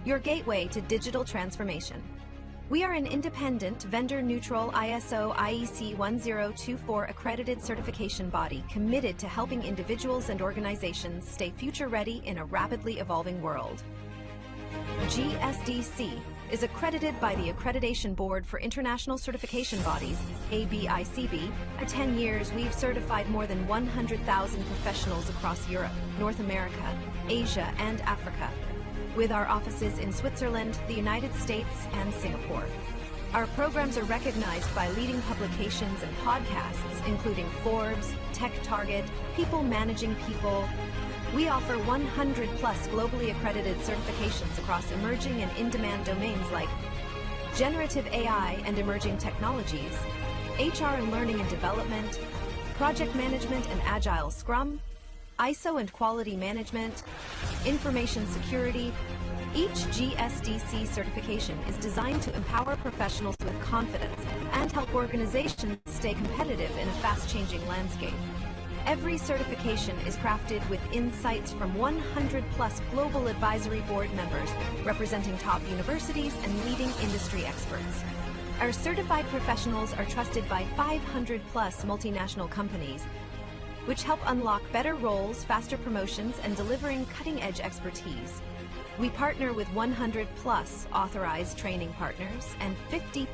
your gateway to digital transformation. We are an independent, vendor-neutral ISO IEC 1024 accredited certification body committed to helping individuals and organizations stay future-ready in a rapidly evolving world. GSDC is accredited by the Accreditation Board for International Certification Bodies, ABICB. For 10 years, we've certified more than 100,000 professionals across Europe, North America, Asia, and Africa, with our offices in Switzerland, the United States, and Singapore. Our programs are recognized by leading publications and podcasts, including Forbes, Tech Target, People Managing People. We offer 100+ globally accredited certifications across emerging and in-demand domains like generative AI and emerging technologies, HR and learning and development, project management and agile Scrum, ISO and quality management, information security. Each GSDC certification is designed to empower professionals with confidence and help organizations stay competitive in a fast-changing landscape. Every certification is crafted with insights from 100+ global advisory board members representing top universities and leading industry experts. Our certified professionals are trusted by 500+ multinational companies, which help unlock better roles, faster promotions, and delivering cutting-edge expertise. We partner with 100+ authorized training partners and 50+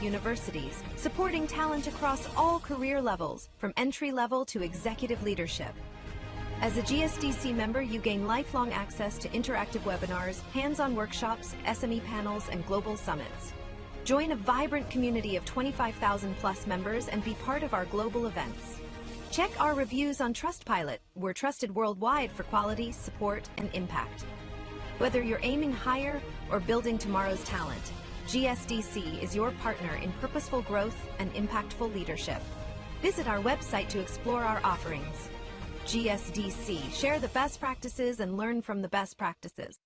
universities, supporting talent across all career levels, from entry-level to executive leadership. As a GSDC member, you gain lifelong access to interactive webinars, hands-on workshops, SME panels, and global summits. Join a vibrant community of 25,000+ members and be part of our global events. Check our reviews on Trustpilot. We're trusted worldwide for quality, support, and impact. Whether you're aiming higher or building tomorrow's talent, GSDC is your partner in purposeful growth and impactful leadership. Visit our website to explore our offerings. GSDC, share the best practices and learn from the best practices.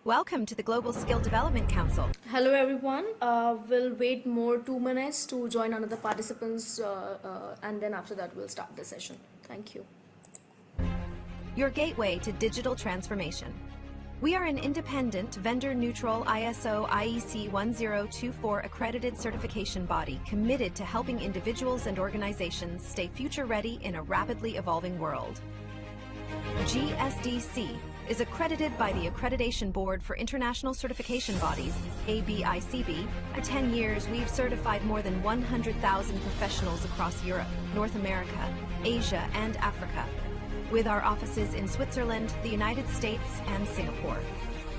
Welcome to the Global Skill Development Council. Hello everyone. We'll wait more 2 minutes to join another participants and then after that we'll start the session. Thank you. Your gateway to digital transformation. We are an independent, vendor-neutral ISO IEC 1024 accredited certification body committed to helping individuals and organizations stay future-ready in a rapidly evolving world. GSDC is accredited by the Accreditation Board for International Certification Bodies, ABICB. For 10 years, we've certified more than 100,000 professionals across Europe, North America, Asia, and Africa, with our offices in Switzerland, the United States, and Singapore.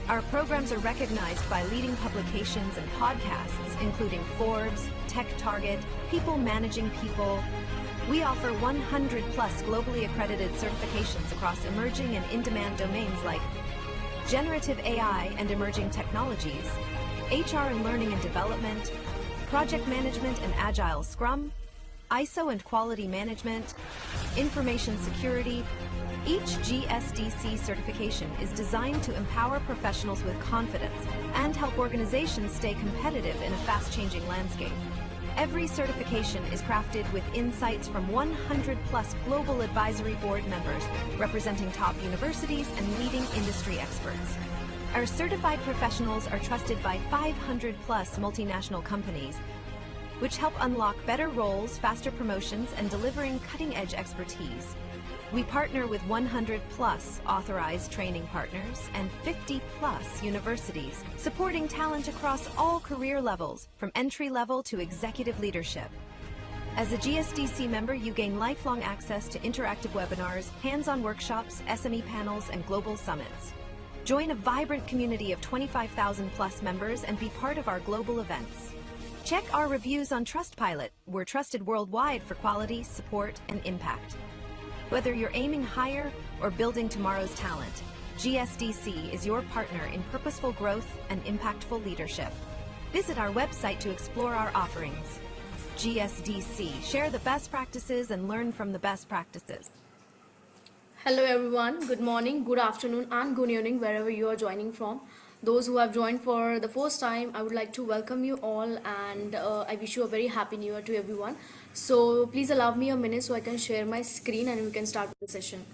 Our programs are recognized by leading publications and podcasts, including Forbes, Tech Target, People Managing People. We offer 100+ globally accredited certifications across emerging and in-demand domains like generative AI and emerging technologies, HR and learning and development, project management and agile Scrum, ISO and quality management, information security. Each GSDC certification is designed to empower professionals with confidence and help organizations stay competitive in a fast-changing landscape. Every certification is crafted with insights from 100+ global advisory board members representing top universities and leading industry experts. Our certified professionals are trusted by 500+ multinational companies, which help unlock better roles, faster promotions, and delivering cutting-edge expertise. We partner with 100+ authorized training partners and 50+ universities, supporting talent across all career levels, from entry-level to executive leadership. As a GSDC member, you gain lifelong access to interactive webinars, hands-on workshops, SME panels, and global summits. Join a vibrant community of 25,000+ members and be part of our global events. Check our reviews on Trustpilot. We're trusted worldwide for quality, support, and impact. Whether you're aiming higher or building tomorrow's talent, GSDC is your partner in purposeful growth and impactful leadership. Visit our website to explore our offerings. GSDC, share the best practices and learn from the best practices. Hello everyone. Good morning, good afternoon, and good evening wherever you are joining from. Those who have joined for the first time, I would like to welcome you all, and I wish you a very happy new year to everyone. So please allow me a minute so I can share my screen and we can start the session.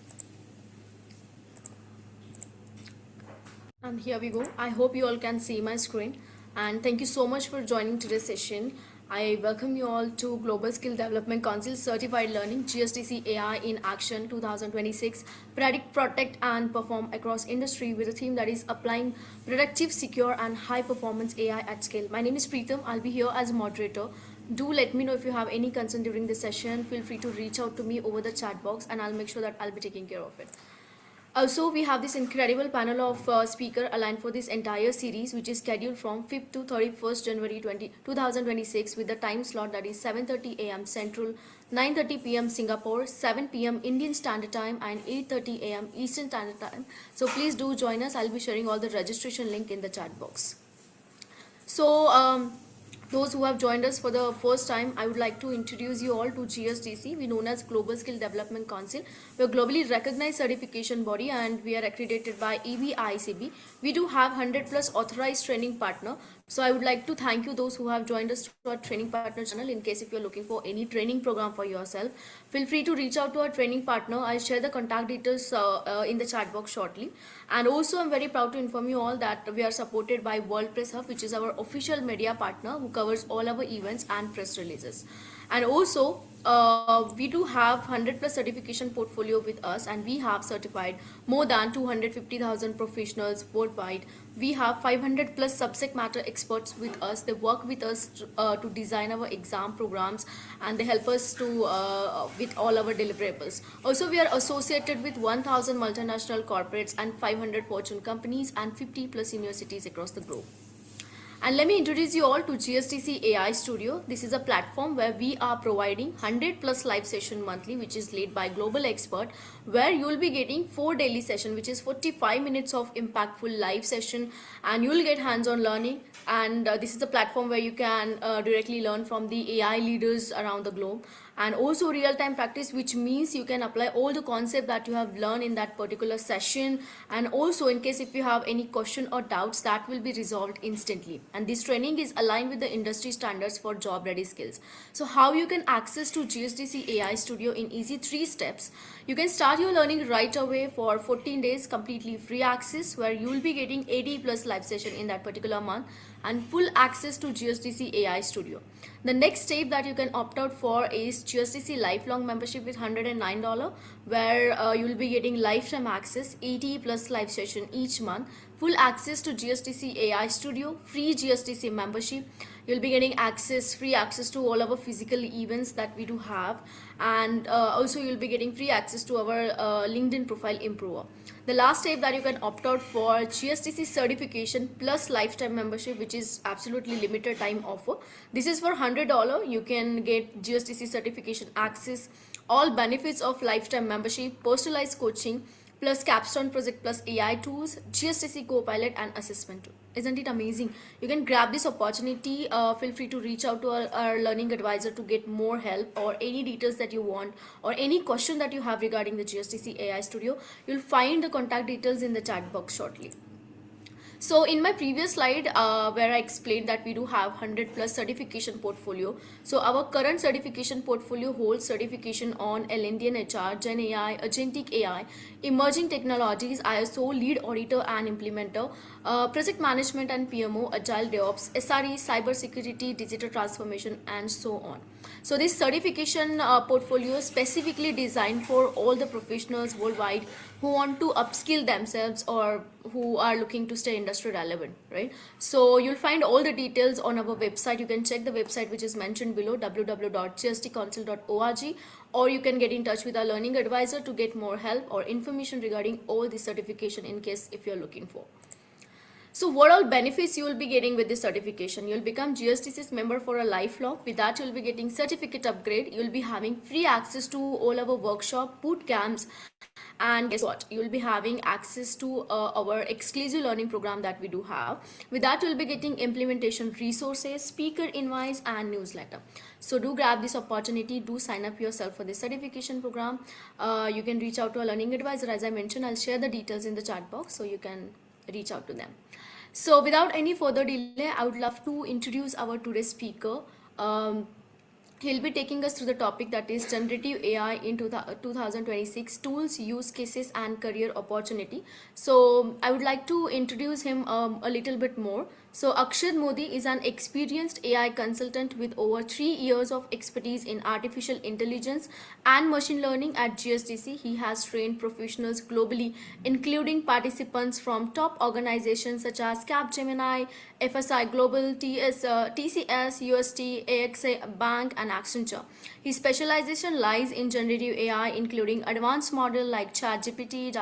And here we go. I hope you all can see my screen. And thank you so much for joining today's session. I welcome you all to Global Skill Development Council Certified Learning GSDC AI in Action 2026. Predict, protect, and perform across industry with a theme that is applying productive, secure, and high performance AI at scale. My name is Preetham. I'll be here as a moderator. Do let me know if you have any concern during the session. Feel free to reach out to me over the chat box, and I'll make sure that I'll be taking care of it. Also, we have this incredible panel of speaker aligned for this entire series, which is scheduled from 5th to 31st January 2026 with the time slot that is 7:30 a.m. Central, 9:30 p.m. Singapore, 7 p.m. Indian Standard Time, and 8:30 a.m. Eastern Standard Time. So please do join us. I'll be sharing all the registration link in the chat box. So, those who have joined us for the first time, I would like to introduce you all to GSDC. We known as Global Skill Development Council. We're a globally recognized certification body and we are accredited by ABICB. We do have 100 plus authorized training partner. So I would like to thank you those who have joined us to our training partner channel. In case if you're looking for any training program for yourself, feel free to reach out to our training partner. I'll share the contact details in the chat box shortly. And also I'm very proud to inform you all that we are supported by World Press Hub, which is our official media partner who covers all our events and press releases. And also we do have 100 plus certification portfolio with us, and we have certified more than 250,000 professionals worldwide. We have 500 plus subject matter experts with us. They work with us to design our exam programs, and they help us to with all our deliverables. Also, we are associated with 1,000 multinational corporates and 500 Fortune companies and 50 plus universities across the globe. And let me introduce you all to GSDC AI Studio. This is a platform where we are providing 100 plus live session monthly, which is led by global expert, where you will be getting 4 daily session, which is 45 minutes of impactful live session, and you will get hands-on learning. And this is the platform where you can directly learn from the AI leaders around the globe, and also real-time practice, which means you can apply all the concept that you have learned in that particular session. And also in case if you have any question or doubts, that will be resolved instantly. And this training is aligned with the industry standards for job ready skills. So how you can access to GSDC AI Studio in easy 3 steps. You can start your learning right away for 14 days completely free access, where you will be getting 80 plus live session in that particular month and full access to GSDC AI Studio. The next step that you can opt out for is GSDC lifelong membership with $109, where you will be getting lifetime access, 80 plus live session each month, full access to GSDC AI Studio, free GSDC membership. You'll be getting free access to all our physical events that we do have, and also you'll be getting free access to our LinkedIn profile improver. The last step that you can opt out for GSDC certification plus lifetime membership, which is absolutely limited time offer. This is for $100. You can get GSDC certification access, all benefits of lifetime membership, personalized coaching, plus capstone project, plus AI tools, GSDC Copilot, and assessment tool. Isn't it amazing? You can grab this opportunity. Feel free to reach out to our learning advisor to get more help or any details that you want or any question that you have regarding the GSDC AI Studio. You'll find the contact details in the chat box shortly. So in my previous slide where I explained that we do have 100 plus certification portfolio. So our current certification portfolio holds certification on LND and HR, Gen AI, agentic AI, emerging technologies, ISO, lead auditor and implementer, project management and PMO, agile DevOps, SRE, cybersecurity, digital transformation, and so on. So this certification portfolio is specifically designed for all the professionals worldwide who want to upskill themselves or who are looking to stay industry relevant, right? So you'll find all the details on our website. You can check the website which is mentioned below, www.gsdcouncil.org, or you can get in touch with our learning advisor to get more help or information regarding all the certification in case if you're looking for. So what all benefits you will be getting with this certification? You'll become GSDC's member for a lifelong. With that, you'll be getting certificate upgrade. You'll be having free access to all our workshop, boot camps, and guess what? You'll be having access to our exclusive learning program that we do have. With that, you'll be getting implementation resources, speaker invites, and newsletter. So do grab this opportunity. Do sign up yourself for this certification program. You can reach out to a learning advisor. As I mentioned, I'll share the details in the chat box so you can reach out to them. So, without any further delay, I would love to introduce our today's speaker. Um, He'll be taking us through the topic that is generative AI in 2026 tools, use cases, and career opportunity. So, I would like to introduce him a little bit more. So, Akshad Modi is an experienced AI consultant with over 3 years of expertise in artificial intelligence and machine learning at GSDC. He has trained professionals globally, including participants from top organizations such as Capgemini, FSI Global, TCS, UST, AXA Bank, and Accenture. His specialization lies in generative AI, including advanced models like ChatGPT,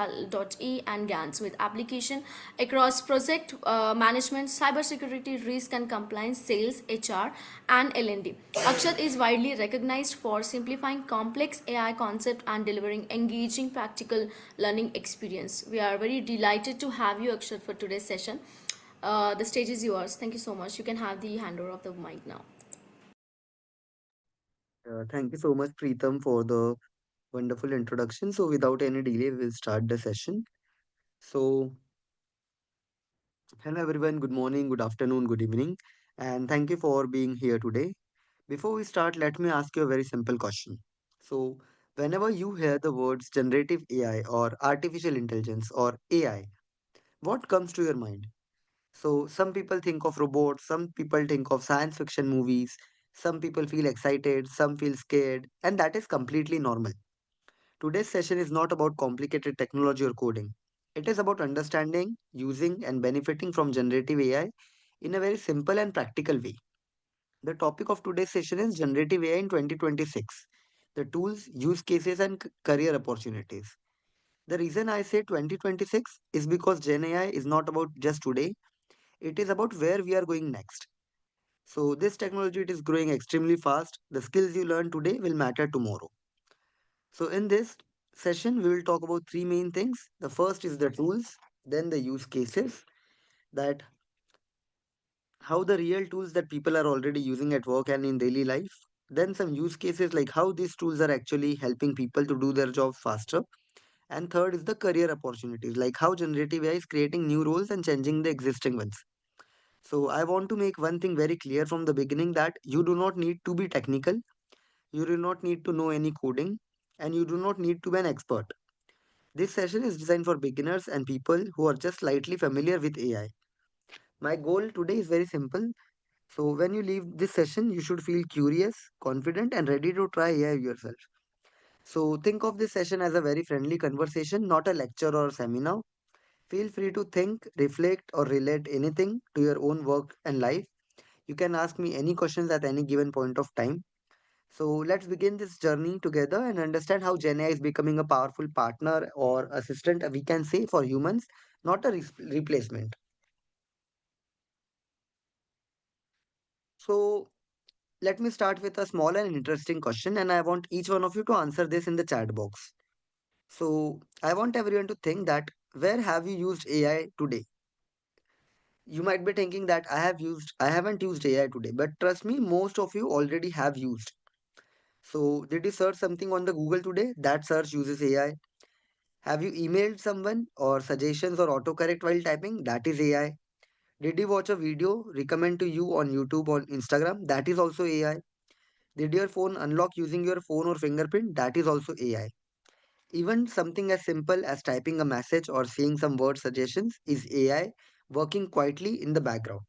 .e, and GANs, with application across project management, cybersecurity, risk and compliance, sales, HR, and L&D. Akshat is widely recognized for simplifying complex AI concepts and delivering engaging practical learning experience. We are very delighted to have you, Akshat, for today's session. The stage is yours. Thank you so much. You can have the handover of the mic now. Thank you so much, Preetham, for the wonderful introduction. So, without any delay, we'll start the session. So, hello everyone, good morning, good afternoon, good evening, and thank you for being here today. Before we start, let me ask you a very simple question. So, whenever you hear the words generative AI or artificial intelligence or AI, what comes to your mind? So, some people think of robots, some people think of science fiction movies, some people feel excited, some feel scared, and that is completely normal. Today's session is not about complicated technology or coding. It is about understanding, using, and benefiting from generative AI in a very simple and practical way. The topic of today's session is generative AI in 2026, the tools, use cases, and career opportunities. The reason I say 2026 is because Gen AI is not about just today, it is about where we are going next. So, this technology it is growing extremely fast. The skills you learn today will matter tomorrow. So, in this session, we will talk about three main things. The first is the tools, then the use cases, that how the real tools that people are already using at work and in daily life. Then some use cases like how these tools are actually helping people to do their jobs faster. And third is the career opportunities, like how generative AI is creating new roles and changing the existing ones. So I want to make one thing very clear from the beginning that you do not need to be technical, you do not need to know any coding, and you do not need to be an expert. This session is designed for beginners and people who are just slightly familiar with AI. My goal today is very simple. So, when you leave this session, you should feel curious, confident, and ready to try AI yourself. So, think of this session as a very friendly conversation, not a lecture or seminar. Feel free to think, reflect, or relate anything to your own work and life. You can ask me any questions at any given point of time. So let's begin this journey together and understand how Gen AI is becoming a powerful partner or assistant, we can say, for humans, not a replacement. So let me start with a small and interesting question, and I want each one of you to answer this in the chat box. So I want everyone to think that where have you used AI today? You might be thinking that I haven't used AI today, but trust me, most of you already have used. So did you search something on the Google today? That search uses AI. Have you emailed someone or suggestions or autocorrect while typing? That is AI. Did you watch a video recommend to you on YouTube or Instagram? That is also AI. Did your phone unlock using your phone or fingerprint? That is also AI. Even something as simple as typing a message or seeing some word suggestions is AI working quietly in the background.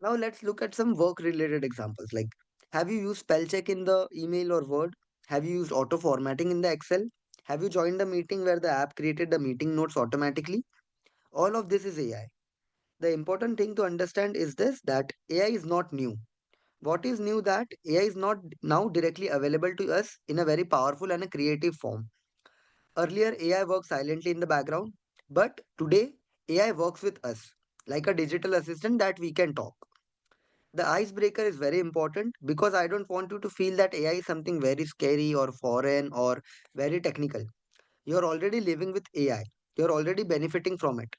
Now let's look at some work related examples like have you used spell check in the email or Word? Have you used auto formatting in the Excel? Have you joined a meeting where the app created the meeting notes automatically? All of this is AI. The important thing to understand is this that AI is not new. What is new that AI is not now directly available to us in a very powerful and a creative form. Earlier AI worked silently in the background, but today AI works with us like a digital assistant that we can talk. The icebreaker is very important because I don't want you to feel that AI is something very scary or foreign or very technical. You're already living with AI. You're already benefiting from it.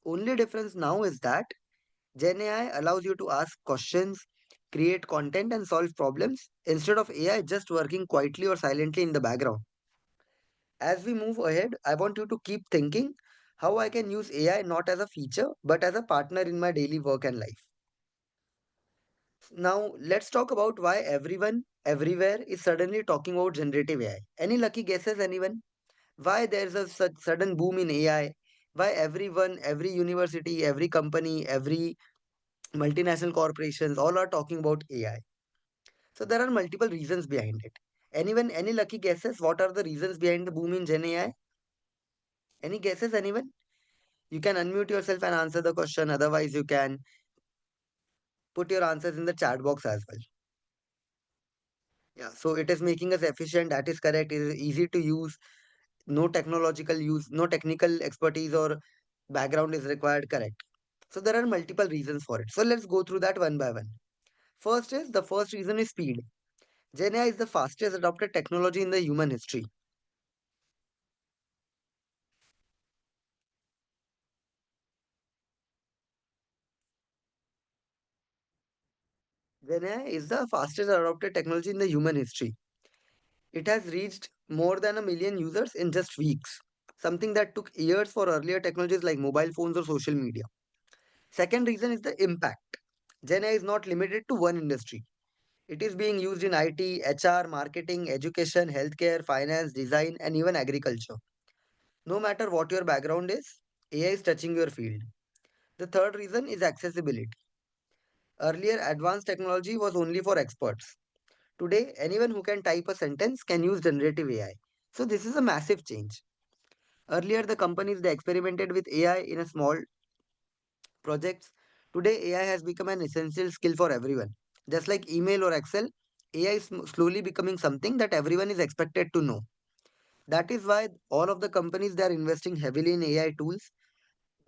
Only difference now is that Gen AI allows you to ask questions, create content and solve problems instead of AI just working quietly or silently in the background. As we move ahead, I want you to keep thinking how I can use AI not as a feature but as a partner in my daily work and life. Now, let's talk about why everyone, everywhere is suddenly talking about generative AI. Any lucky guesses, anyone? Why there's a such sudden boom in AI? Why everyone, every university, every company, every multinational corporations, all are talking about AI? So there are multiple reasons behind it. Anyone, any lucky guesses? What are the reasons behind the boom in Gen AI? Any guesses, anyone? You can unmute yourself and answer the question. Otherwise, you can put your answers in the chat box as well. Yeah, so it is making us efficient. That is correct. It is easy to use. No technological use, no technical expertise or background is required. Correct. So there are multiple reasons for it. So let's go through that one by one. The first reason is speed. Gen AI is the fastest adopted technology in the human history. Gen AI is the fastest adopted technology in the human history. It has reached more than a million users in just weeks, something that took years for earlier technologies like mobile phones or social media. Second reason is the impact. Gen AI is not limited to one industry. It is being used in IT, HR, marketing, education, healthcare, finance, design, and even agriculture. No matter what your background is, AI is touching your field. The third reason is accessibility. Earlier, advanced technology was only for experts. Today, anyone who can type a sentence can use generative AI. So this is a massive change. Earlier, the companies they experimented with AI in a small projects. Today, AI has become an essential skill for everyone. Just like email or Excel, AI is slowly becoming something that everyone is expected to know. That is why all of the companies they are investing heavily in AI tools.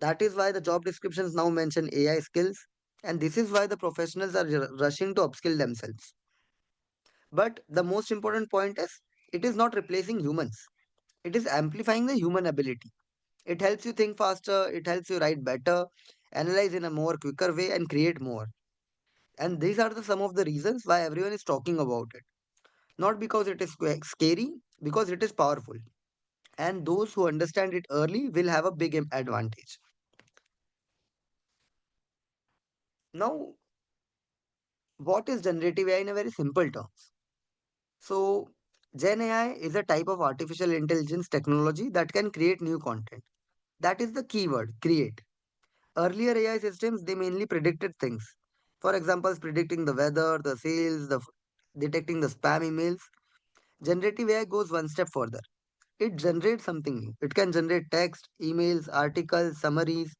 That is why the job descriptions now mention AI skills, and this is why the professionals are rushing to upskill themselves. But the most important point is it is not replacing humans. It is amplifying the human ability. It helps you think faster, it helps you write better, analyze in a more quicker way and create more. And these are some of the reasons why everyone is talking about it. Not because it is scary, because it is powerful. And those who understand it early will have a big advantage. Now, what is generative AI in a very simple terms? So, Gen AI is a type of artificial intelligence technology that can create new content. That is the keyword, create. Earlier AI systems, they mainly predicted things. For example, predicting the weather, the sales, detecting the spam emails. Generative AI goes one step further. It generates something new. It can generate text, emails, articles, summaries,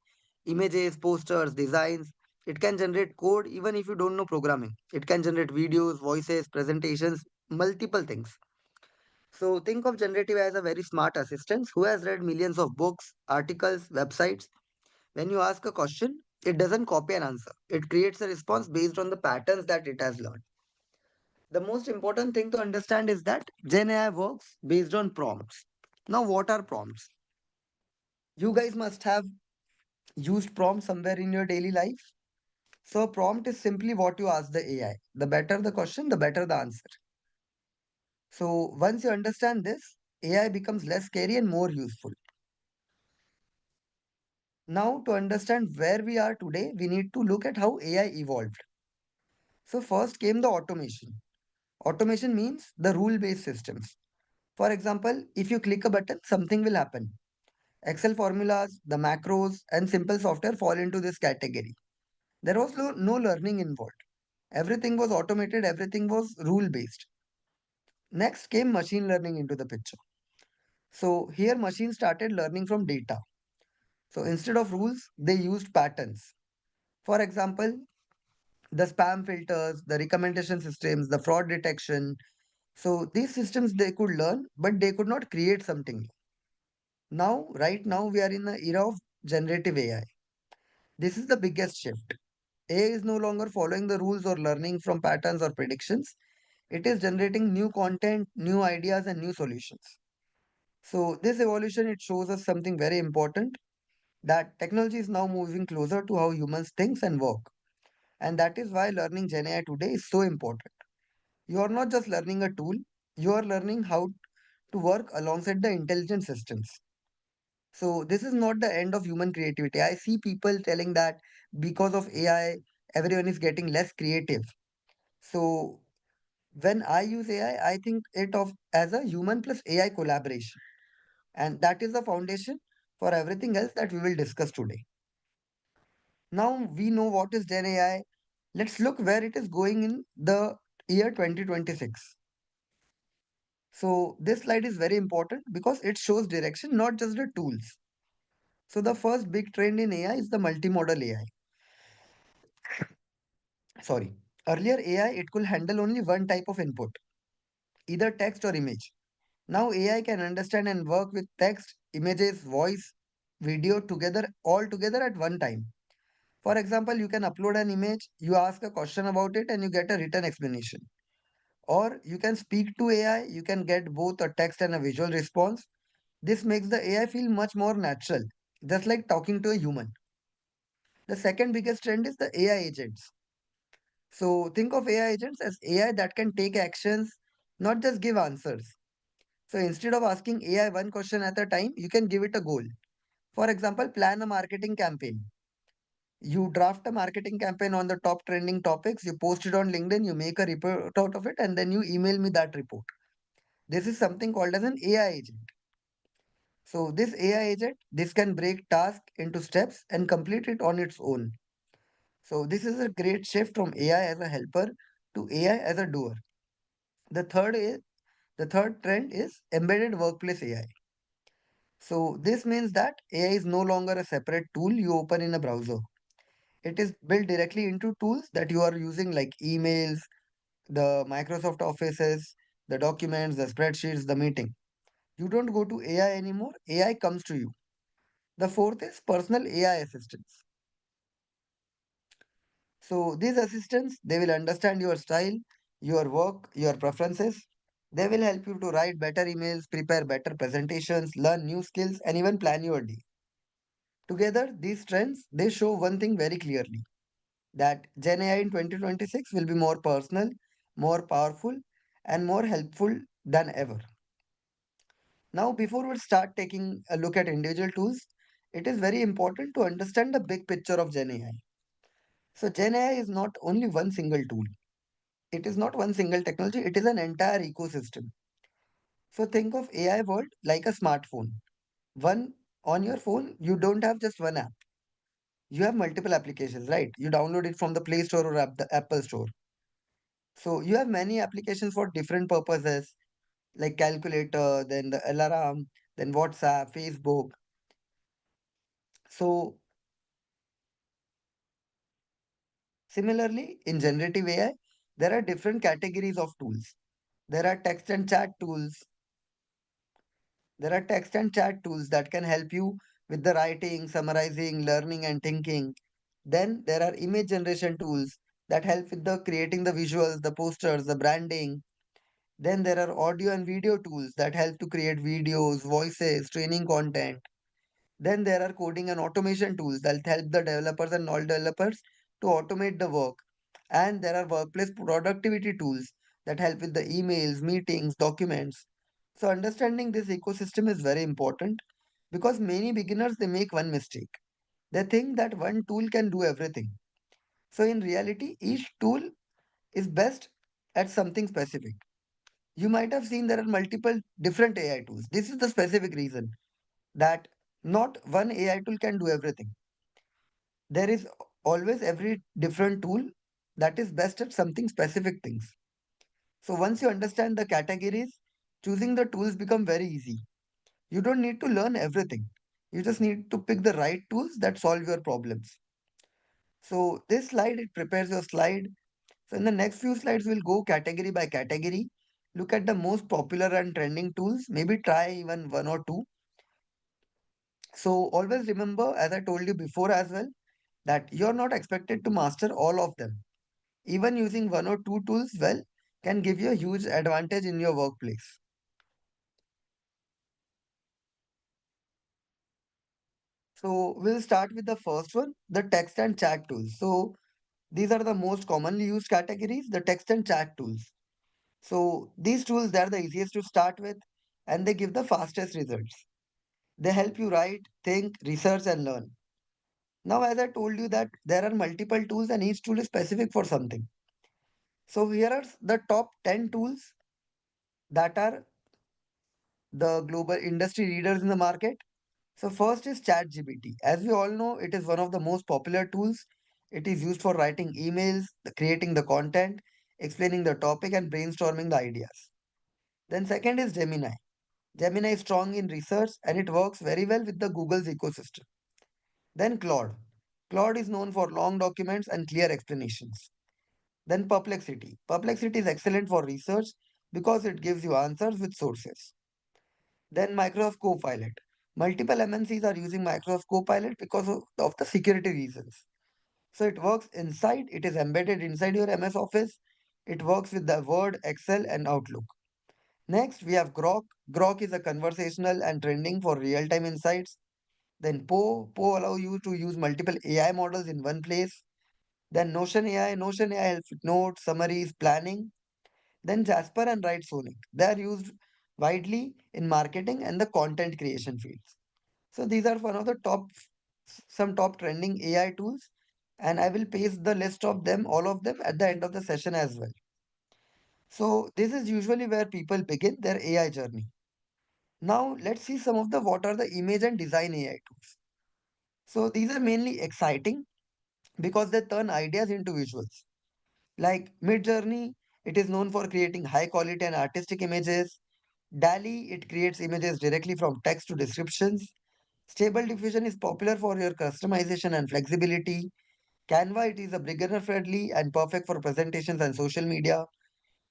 images, posters, designs. It can generate code even if you don't know programming. It can generate videos, voices, presentations, multiple things. So think of generative as a very smart assistant who has read millions of books, articles, websites. When you ask a question, it doesn't copy an answer. It creates a response based on the patterns that it has learned. The most important thing to understand is that Gen AI works based on prompts. Now, what are prompts? You guys must have used prompts somewhere in your daily life. So, a prompt is simply what you ask the AI. The better the question, the better the answer. So, once you understand this, AI becomes less scary and more useful. Now, to understand where we are today, we need to look at how AI evolved. So, first came the automation. Automation means the rule based systems. For example, if you click a button, something will happen. Excel formulas, the macros, and simple software fall into this category. There was no learning involved. Everything was automated, everything was rule based. Next came machine learning into the picture. So here machines started learning from data. So instead of rules, they used patterns. For example, the spam filters, the recommendation systems, the fraud detection. So these systems they could learn, but they could not create something new. Now, right now, we are in the era of generative AI. This is the biggest shift. AI is no longer following the rules or learning from patterns or predictions. It is generating new content, new ideas, and new solutions. So this evolution it shows us something very important that technology is now moving closer to how humans think and work. And that is why learning Gen AI today is so important. You are not just learning a tool, you are learning how to work alongside the intelligent systems. So this is not the end of human creativity. I see people telling that because of AI, everyone is getting less creative. So when I use AI, I think it of as a human plus AI collaboration. And that is the foundation for everything else that we will discuss today. Now we know what is Gen AI. Let's look where it is going in the year 2026. So this slide is very important because it shows direction, not just the tools. So the first big trend in AI is the multimodal AI. Sorry. Earlier AI, it could handle only one type of input, either text or image. Now AI can understand and work with text, images, voice, video together all together at one time. For example, you can upload an image, you ask a question about it and you get a written explanation. Or you can speak to AI, you can get both a text and a visual response. This makes the AI feel much more natural, just like talking to a human. The second biggest trend is the AI agents. So think of AI agents as AI that can take actions, not just give answers. So instead of asking AI one question at a time, you can give it a goal. For example, plan a marketing campaign. You draft a marketing campaign on the top trending topics, you post it on LinkedIn, you make a report out of it, and then you email me that report. This is something called as an AI agent. So this AI agent, this can break task into steps and complete it on its own. So this is a great shift from AI as a helper to AI as a doer. The third is the third trend is embedded workplace AI. So this means that AI is no longer a separate tool you open in a browser. It is built directly into tools that you are using like emails, the Microsoft Offices, the documents, the spreadsheets, the meeting. You don't go to AI anymore, AI comes to you. The fourth is personal AI assistants. So these assistants, they will understand your style, your work, your preferences. They will help you to write better emails, prepare better presentations, learn new skills, and even plan your day. Together, these trends, they show one thing very clearly that Gen AI in 2026 will be more personal, more powerful, and more helpful than ever. Now, before we start taking a look at individual tools, it is very important to understand the big picture of Gen AI. So, Gen AI is not only one single tool, it is not one single technology, it is an entire ecosystem. So, think of AI world like a smartphone. One on your phone, you don't have just one app. You have multiple applications, right? You download it from the Play Store or the Apple Store. So you have many applications for different purposes like calculator, then the alarm, then WhatsApp, Facebook. So similarly, in generative AI, there are different categories of tools. There are text and chat tools. There are text and chat tools that can help you with the writing, summarizing, learning, and thinking. Then there are image generation tools that help with the creating the visuals, the posters, the branding. Then there are audio and video tools that help to create videos, voices, training content. Then there are coding and automation tools that help the developers and non-developers to automate the work. And there are workplace productivity tools that help with the emails, meetings, documents. So understanding this ecosystem is very important because many beginners they make one mistake. They think that one tool can do everything. So in reality, each tool is best at something specific. You might have seen there are multiple different AI tools. This is the specific reason that not one AI tool can do everything. There is always every different tool that is best at something specific things. So once you understand the categories, choosing the tools become very easy. You don't need to learn everything. You just need to pick the right tools that solve your problems. So this slide, it prepares your slide. So in the next few slides, we'll go category by category, look at the most popular and trending tools, maybe try even one or two. So always remember, as I told you before as well, that you're not expected to master all of them. Even using one or two tools well can give you a huge advantage in your workplace. So we'll start with the first one, the text and chat tools. So these are the most commonly used categories, the text and chat tools. So these tools, they're the easiest to start with. and they give the fastest results. They help you write, think, research, and learn. Now, as I told you that there are multiple tools and each tool is specific for something. So here are the top 10 tools that are the global industry leaders in the market. So first is ChatGPT. As we all know, it is one of the most popular tools. It is used for writing emails, creating the content, explaining the topic, and brainstorming the ideas. Then second is Gemini. Gemini is strong in research and it works very well with the Google's ecosystem. Then Claude. Claude is known for long documents and clear explanations. Then Perplexity. Perplexity is excellent for research because it gives you answers with sources. Then Microsoft Copilot. Multiple MNCs are using Microsoft Copilot because of the security reasons. So it works inside, it is embedded inside your MS Office. It works with the Word, Excel, and Outlook. Next, we have Grok. Grok is a conversational and trending for real-time insights. Then Poe. Poe allow you to use multiple AI models in one place. Then Notion AI. Notion AI helps with notes, summaries, planning. Then Jasper and Write Sonic. They are used widely in marketing and the content creation fields. So these are one of the some top trending AI tools, and I will paste the list of them, all of them, at the end of the session as well. So this is usually where people begin their AI journey. Now let's see some of the what are the image and design AI tools. So these are mainly exciting because they turn ideas into visuals. Like Midjourney, it is known for creating high quality and artistic images. DALI, it creates images directly from text to descriptions. Stable Diffusion is popular for your customization and flexibility. Canva, it is a beginner friendly and perfect for presentations and social media.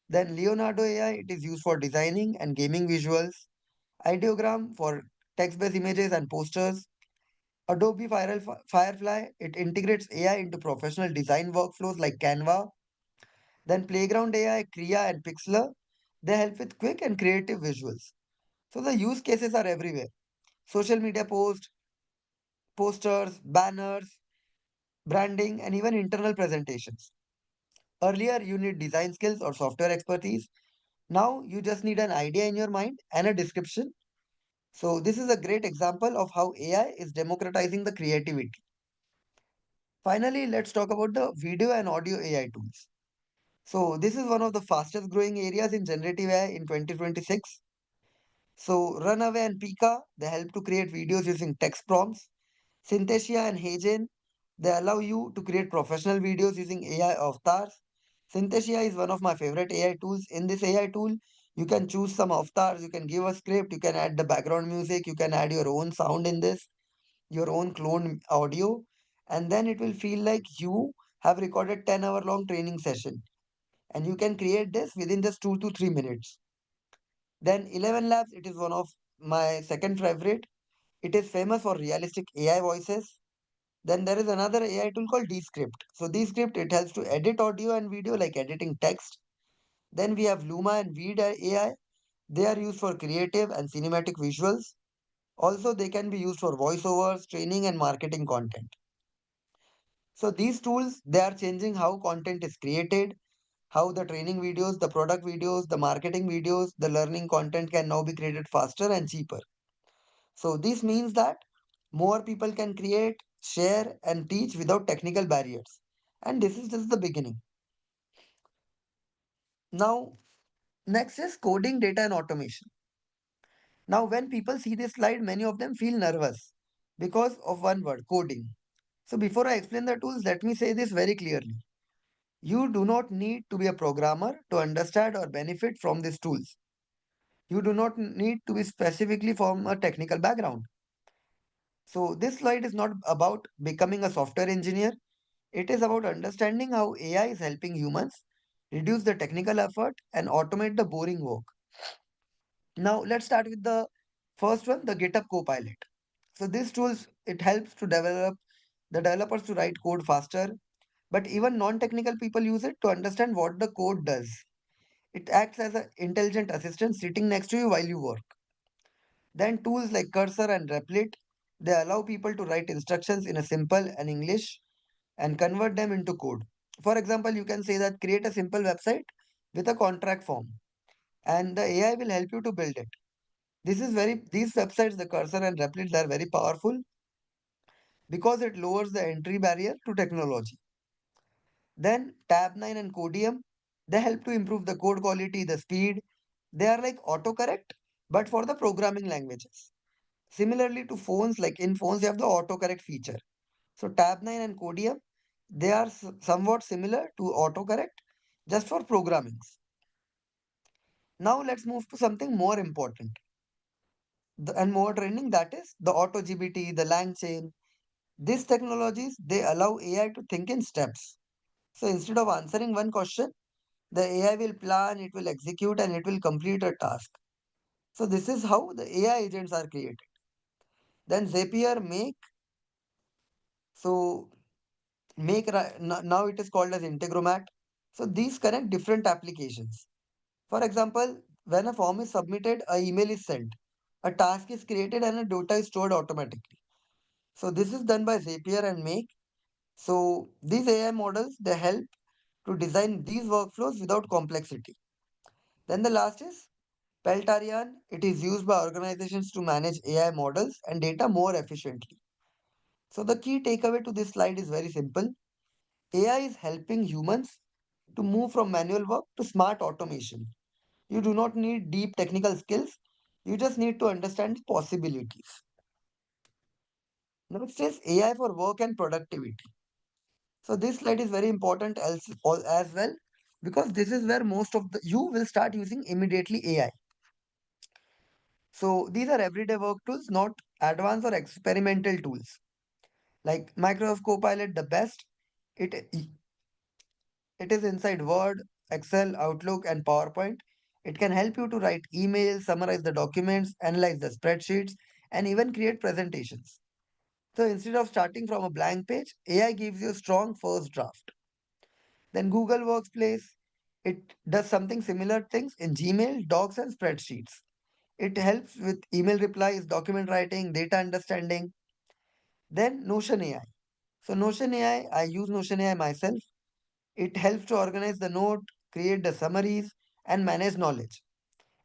Then Leonardo AI, it is used for designing and gaming visuals. Ideogram for text-based images and posters. Adobe Firefly, it integrates AI into professional design workflows like Canva. Then Playground AI, Kriya, and Pixlr, they help with quick and creative visuals. So the use cases are everywhere. Social media posts, posters, banners, branding, and even internal presentations. Earlier, you need design skills or software expertise. Now, you just need an idea in your mind and a description. So, this is a great example of how AI is democratizing the creativity. Finally, let's talk about the video and audio AI tools. So, this is one of the fastest growing areas in generative AI in 2026. So, Runaway and Pika, they help to create videos using text prompts. Synthesia and Hagen, they allow you to create professional videos using AI avatars. Synthesia is one of my favorite AI tools. In this AI tool, you can choose some avatars, you can give a script, you can add the background music, you can add your own sound in this, your own clone audio, and then it will feel like you have recorded 10-hour long training session. And you can create this within just 2 to 3 minutes. Then 11 Labs, it is one of my second favorite. It is famous for realistic AI voices. Then there is another AI tool called Descript. So Descript, it helps to edit audio and video like editing text. Then we have Luma and Weed AI. They are used for creative and cinematic visuals. Also, they can be used for voiceovers, training, and marketing content. So these tools, they are changing how content is created, how the training videos, the product videos, the marketing videos, the learning content can now be created faster and cheaper. So this means that more people can create, share, and teach without technical barriers. And this is just the beginning. Now, next is coding, data, and automation. Now, when people see this slide, many of them feel nervous because of one word, coding. So before I explain the tools, let me say this very clearly. You do not need to be a programmer to understand or benefit from these tools. You do not need to be specifically from a technical background. So this slide is not about becoming a software engineer. It is about understanding how AI is helping humans reduce the technical effort and automate the boring work. Now let's start with the first one, the GitHub Copilot. So these tools, it helps to develop the developers to write code faster, but even non-technical people use it to understand what the code does. It acts as an intelligent assistant sitting next to you while you work. Then tools like Cursor and Replit, they allow people to write instructions in a simple and English and convert them into code. For example, you can say that create a simple website with a contract form and the AI will help you to build it. These websites, the cursor and Replit, they are very powerful because it lowers the entry barrier to technology. Then Tab9 and Codium, they help to improve the code quality, the speed. They are like autocorrect, but for the programming languages. Similarly to phones, like in phones, you have the autocorrect feature. So Tab9 and Codium, they are somewhat similar to autocorrect, just for programmings. Now let's move to something more important and more trending, that is the AutoGBT, the LangChain. These technologies, they allow AI to think in steps. So instead of answering one question, the AI will plan, it will execute, and it will complete a task. So this is how the AI agents are created. Then Zapier make, so now it is called as Integromat. So these connect different applications. For example, when a form is submitted, a email is sent, a task is created, and a data is stored automatically. So this is done by Zapier and Make. So these AI models, they help to design these workflows without complexity. Then the last is Peltarian. It is used by organizations to manage AI models and data more efficiently. So the key takeaway to this slide is very simple. AI is helping humans to move from manual work to smart automation. You do not need deep technical skills. You just need to understand the possibilities. Next is AI for work and productivity. So this slide is very important as well, because this is where most of the you will start using immediately AI. So these are everyday work tools, not advanced or experimental tools. Like Microsoft Copilot, the best. It it is inside Word, Excel, Outlook, and PowerPoint. It can help you to write emails, summarize the documents, analyze the spreadsheets, and even create presentations. So instead of starting from a blank page, AI gives you a strong first draft. Then Google Workspace, it does something similar things in Gmail, Docs, and spreadsheets. It helps with email replies, document writing, data understanding. Then Notion AI. So Notion AI, I use Notion AI myself. It helps to organize the note, create the summaries, and manage knowledge.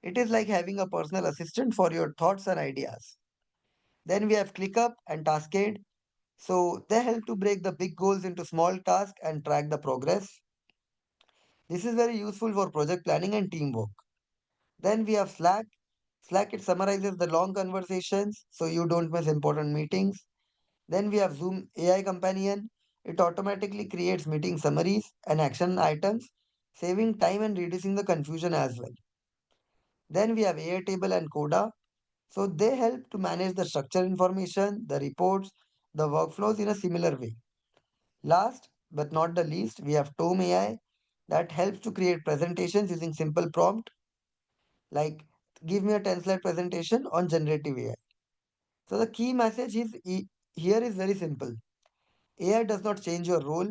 It is like having a personal assistant for your thoughts and ideas. Then we have ClickUp and Taskade. So they help to break the big goals into small tasks and track the progress. This is very useful for project planning and teamwork. Then we have Slack. Slack, it summarizes the long conversations so you don't miss important meetings. Then we have Zoom AI Companion. It automatically creates meeting summaries and action items, saving time and reducing the confusion as well. Then we have Airtable and Coda. So they help to manage the structured information, the reports, the workflows in a similar way. Last but not the least, we have Tome AI that helps to create presentations using simple prompt like give me a 10-slide presentation on generative AI. So the key message here is very simple. AI does not change your role.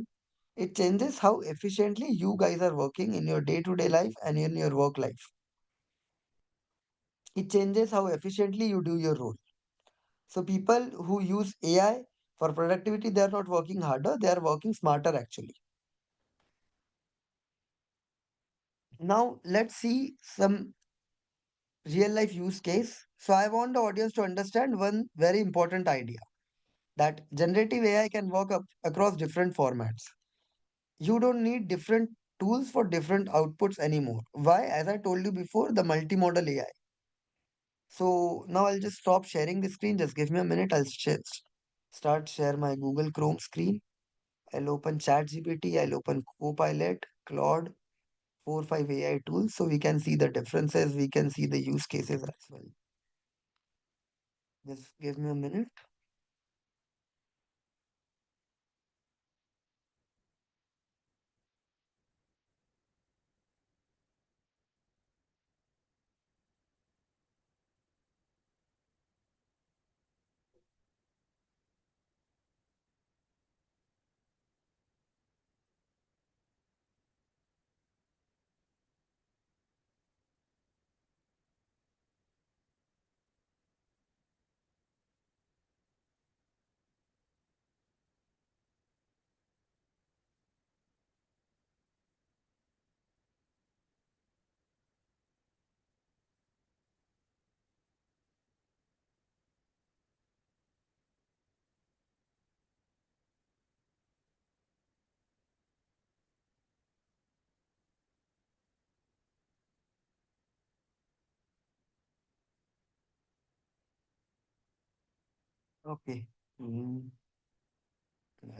It changes how efficiently you guys are working in your day-to-day life and in your work life. It changes how efficiently you do your role. So people who use AI for productivity, they are not working harder, they are working smarter actually. Now let's see some real life use case. So I want the audience to understand one very important idea, that generative AI can work across different formats. You don't need different tools for different outputs anymore. Why? As I told you before, the multimodal AI. So now I'll just stop sharing the screen. Just give me a minute. Start share my Google Chrome screen. I'll open ChatGPT. I'll open Copilot, Claude, 4 5 AI tools, so we can see the differences. We can see the use cases as well. Just give me a minute. Okay. Mm,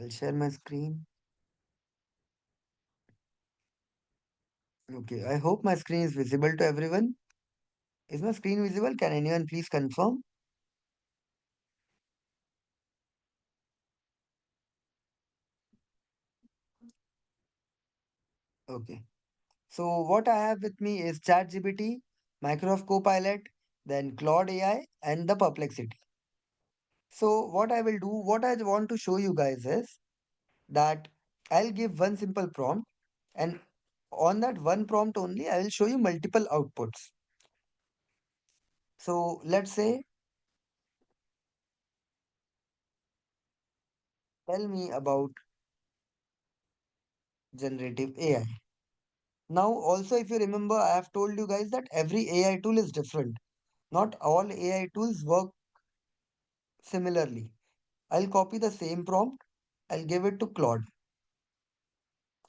I'll share my screen. Okay. I hope my screen is visible to everyone. Is my screen visible? Can anyone please confirm? Okay. So what I have with me is ChatGPT, Microsoft Copilot, then Claude AI, and the Perplexity. So what I will do, what I want to show you guys is that I'll give one simple prompt, and on that one prompt only, I will show you multiple outputs. So let's say, tell me about generative AI. Now, also, if you remember, I have told you guys that every AI tool is different. Not all AI tools work similarly. I'll copy the same prompt, I'll give it to Claude.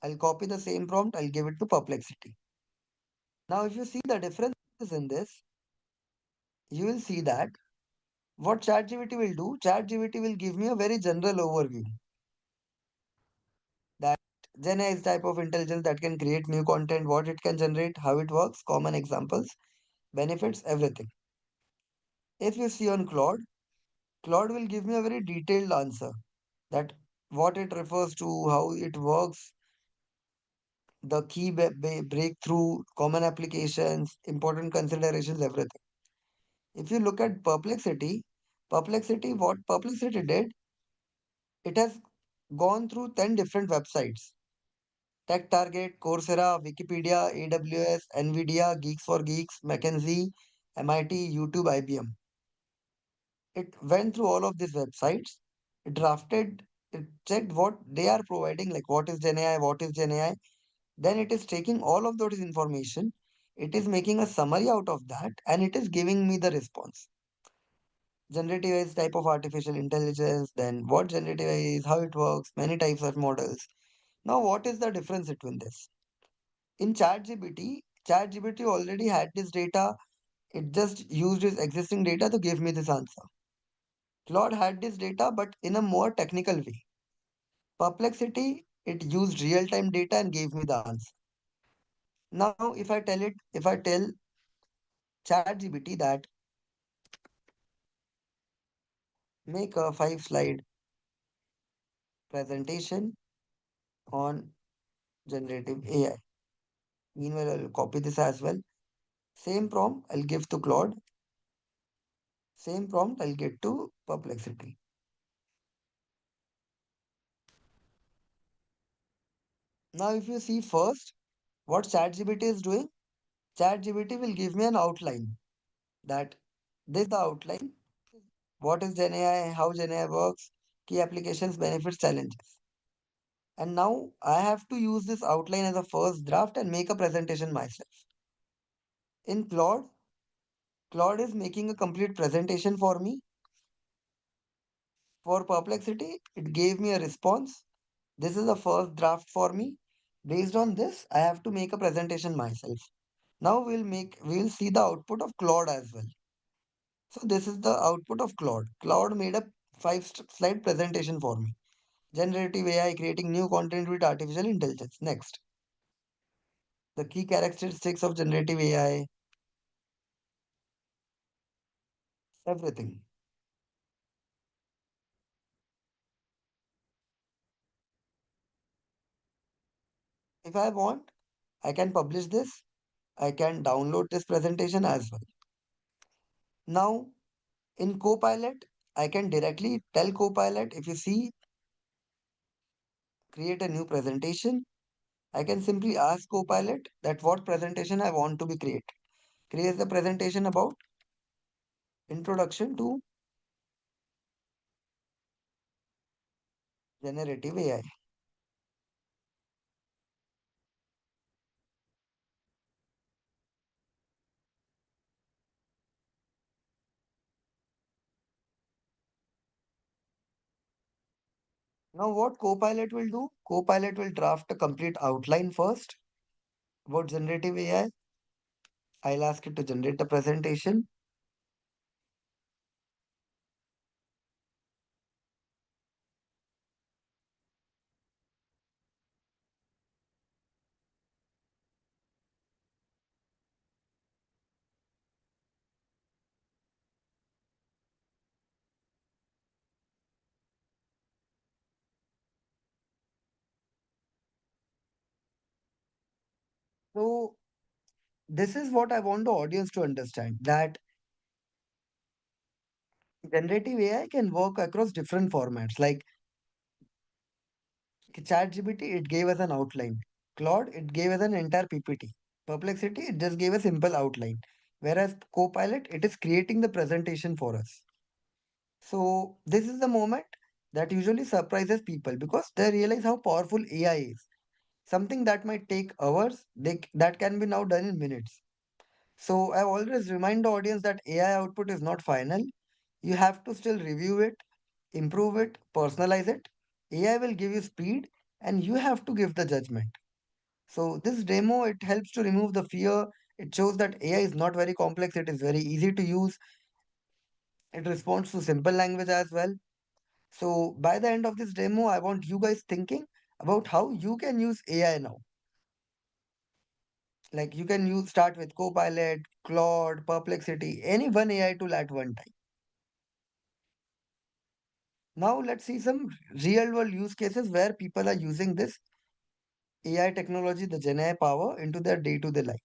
I'll copy the same prompt, I'll give it to Perplexity. Now, if you see the differences in this, you will see that what ChatGPT will do, ChatGPT will give me a very general overview that Gen AI is type of intelligence that can create new content, what it can generate, how it works, common examples, benefits, everything. If you see on Claude, Claude will give me a very detailed answer that what it refers to, how it works, the key breakthrough, common applications, important considerations, everything. If you look at what Perplexity did, it has gone through 10 different websites. Tech Target, Coursera, Wikipedia, AWS, Nvidia, Geeks for Geeks, McKinsey, MIT, YouTube, IBM. It went through all of these websites. It drafted, it checked what they are providing, like what is Gen AI, what is Gen AI. Then it is taking all of those information. It is making a summary out of that and it is giving me the response. Generative AI is type of artificial intelligence, then what generative AI is, how it works, many types of models. Now, what is the difference between this? In ChatGPT already had this data. It just used its existing data to give me this answer. Claude had this data, but in a more technical way. Perplexity, it used real-time data and gave me the answer. Now, if I tell ChatGPT that make a 5 slide presentation on generative AI. Meanwhile, I'll copy this as well. Same prompt I'll give to Claude. Same prompt I'll get to Perplexity. Now, if you see first what ChatGPT is doing, ChatGPT will give me an outline that this is the outline. What is Gen AI? How Gen AI works? Key applications, benefits, challenges. And now I have to use this outline as a first draft and make a presentation myself. In Claude is making a complete presentation for me. For Perplexity, it gave me a response. This is the first draft for me. Based on this, I have to make a presentation myself. Now we'll see the output of Claude as well. So this is the output of Claude. Claude made a 5 slide presentation for me. Generative AI creating new content with artificial intelligence. Next, the key characteristics of generative AI, everything. If I want, I can publish this. I can download this presentation as well. Now, in Copilot, I can directly tell Copilot, if you see, create a new presentation. I can simply ask Copilot that what presentation I want to be create. Create the presentation about introduction to generative AI. Now what Copilot will do? Copilot will draft a complete outline first about generative AI. I'll ask it to generate the presentation. So this is what I want the audience to understand, that generative AI can work across different formats. Like ChatGPT, it gave us an outline. Claude, it gave us an entire PPT. Perplexity, it just gave a simple outline. Whereas Copilot, it is creating the presentation for us. So this is the moment that usually surprises people because they realize how powerful AI is. Something that might take hours, that can be now done in minutes. So I always remind the audience that AI output is not final. You have to still review it, improve it, personalize it. AI will give you speed and you have to give the judgment. So this demo, it helps to remove the fear. It shows that AI is not very complex. It is very easy to use. It responds to simple language as well. So by the end of this demo, I want you guys thinking about how you can use AI now. Like you can use start with Copilot, Claude, Perplexity, any one AI tool at one time. Now let's see some real world use cases where people are using this AI technology, the Gen AI power into their day-to-day life.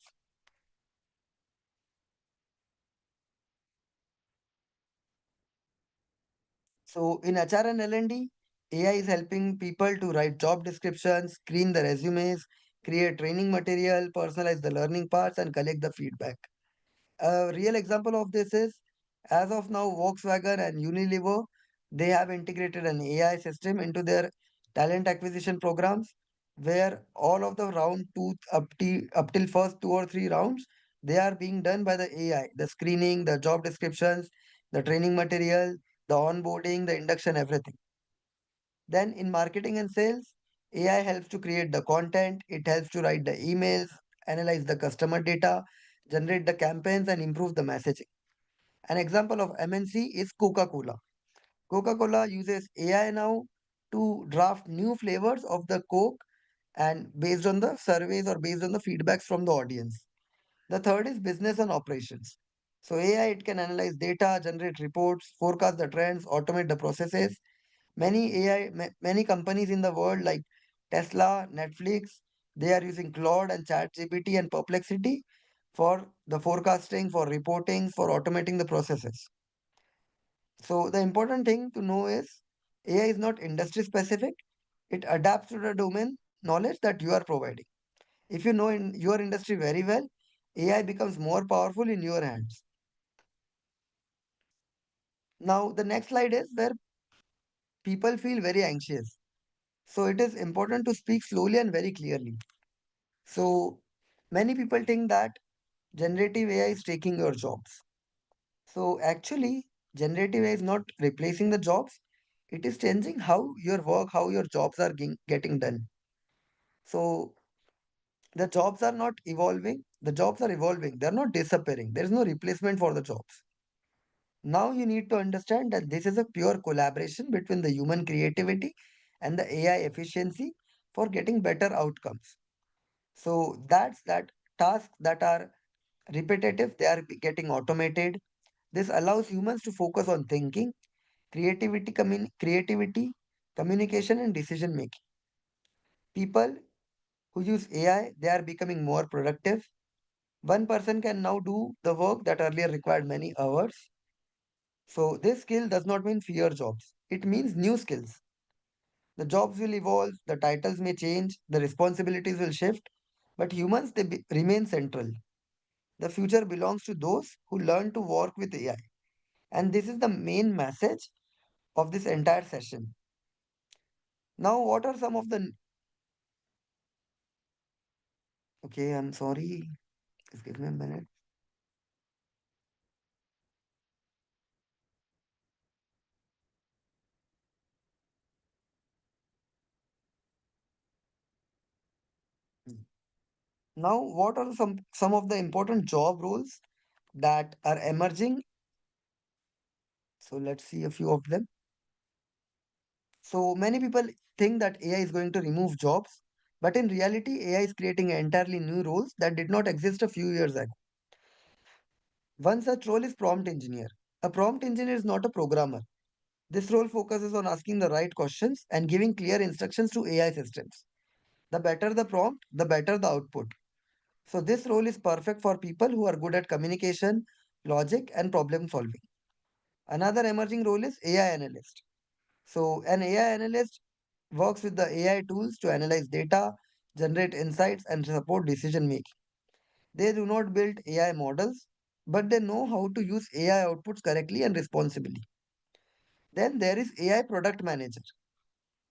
So in HR and L&D, AI is helping people to write job descriptions, screen the resumes, create training material, personalize the learning parts, and collect the feedback. A real example of this is, as of now, Volkswagen and Unilever, they have integrated an AI system into their talent acquisition programs, where all of the round two up till first 2 or 3 rounds, they are being done by the AI. The screening, the job descriptions, the training material, the onboarding, the induction, everything. Then in marketing and sales, AI helps to create the content, it helps to write the emails, analyze the customer data, generate the campaigns, and improve the messaging. An example of MNC is Coca-Cola. Coca-Cola uses AI now to draft new flavors of the Coke and based on the surveys or based on the feedbacks from the audience. The third is business and operations. So AI, it can analyze data, generate reports, forecast the trends, automate the processes. Many companies in the world like Tesla, Netflix, they are using Claude and ChatGPT and Perplexity for the forecasting, for reporting, for automating the processes. So the important thing to know is AI is not industry specific. It adapts to the domain knowledge that you are providing. If you know in your industry very well, AI becomes more powerful in your hands. Now the next slide is where people feel very anxious. So it is important to speak slowly and very clearly. So many people think that generative AI is taking your jobs. So actually, generative AI is not replacing the jobs. It is changing how your work, how your jobs are getting done. So the jobs are not evolving. The jobs are evolving. They're not disappearing. There is no replacement for the jobs. Now you need to understand that this is a pure collaboration between the human creativity and the AI efficiency for getting better outcomes. So that's that tasks that are repetitive, they are getting automated. This allows humans to focus on thinking, creativity, communication, and decision making. People who use AI, they are becoming more productive. One person can now do the work that earlier required many hours. So this skill does not mean fewer jobs. It means new skills. The jobs will evolve, the titles may change, the responsibilities will shift, but humans remain central. The future belongs to those who learn to work with AI. And this is the main message of this entire session. Now, what are some of the. Okay, I'm sorry. Just give me a minute. Now, what are some of the important job roles that are emerging? So, let's see a few of them. So, many people think that AI is going to remove jobs, but in reality, AI is creating entirely new roles that did not exist a few years ago. One such role is prompt engineer. A prompt engineer is not a programmer. This role focuses on asking the right questions and giving clear instructions to AI systems. The better the prompt, the better the output. So this role is perfect for people who are good at communication, logic, and problem solving. Another emerging role is AI analyst. So an AI analyst works with the AI tools to analyze data, generate insights, and support decision making. They do not build AI models, but they know how to use AI outputs correctly and responsibly. Then there is AI product manager.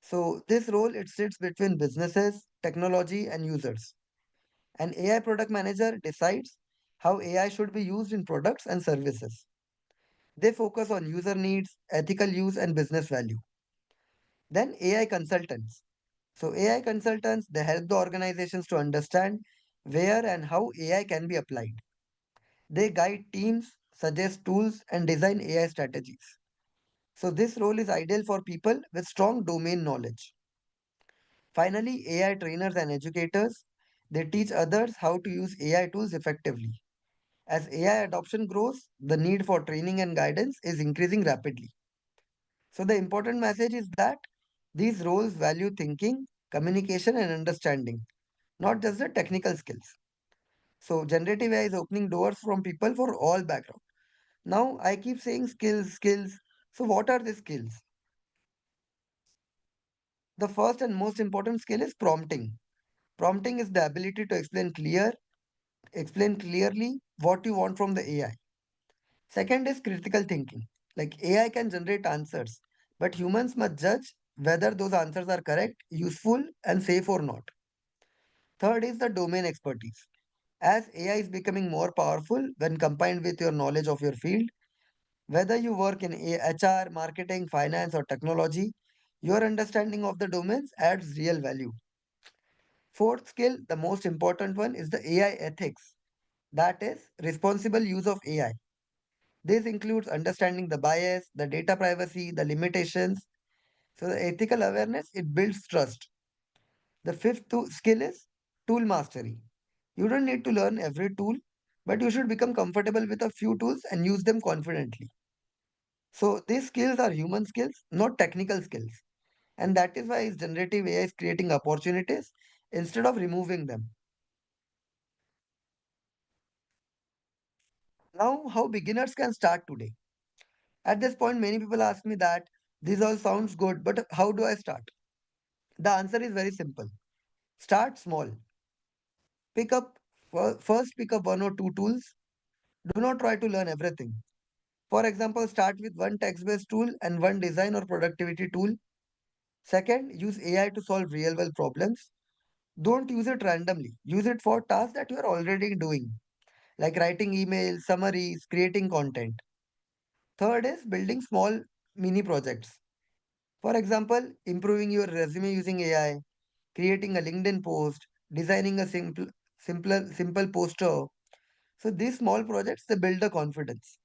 So this role it sits between businesses, technology, and users. An AI product manager decides how AI should be used in products and services. They focus on user needs, ethical use, and business value. Then AI consultants. So AI consultants they help the organizations to understand where and how AI can be applied. They guide teams, suggest tools, and design AI strategies. So this role is ideal for people with strong domain knowledge. Finally, AI trainers and educators, they teach others how to use AI tools effectively. As AI adoption grows, the need for training and guidance is increasing rapidly. So the important message is that these roles value thinking, communication and understanding, not just the technical skills. So generative AI is opening doors from people for all backgrounds. Now I keep saying skills, skills. So what are the skills? The first and most important skill is prompting. Prompting is the ability to explain clearly what you want from the AI. Second is critical thinking. Like AI can generate answers, but humans must judge whether those answers are correct, useful, and safe or not. Third is the domain expertise. As AI is becoming more powerful when combined with your knowledge of your field, whether you work in HR, marketing, finance, or technology, your understanding of the domains adds real value. Fourth skill, the most important one, is the AI ethics. That is, responsible use of AI. This includes understanding the bias, the data privacy, the limitations. So the ethical awareness, it builds trust. The fifth skill is tool mastery. You don't need to learn every tool, but you should become comfortable with a few tools and use them confidently. So these skills are human skills, not technical skills. And that is why generative AI is creating opportunities instead of removing them. Now, how beginners can start today? At this point, many people ask me that this all sounds good, but how do I start? The answer is very simple. Start small. Pick up first pick up one or two tools. Do not try to learn everything. For example, start with one text-based tool and one design or productivity tool. Second, use AI to solve real-world problems. Don't use it randomly. Use it for tasks that you are already doing, like writing emails, summaries, creating content. Third is building small mini projects. For example, improving your resume using AI, creating a LinkedIn post, designing a simple poster. So these small projects they build the confidence.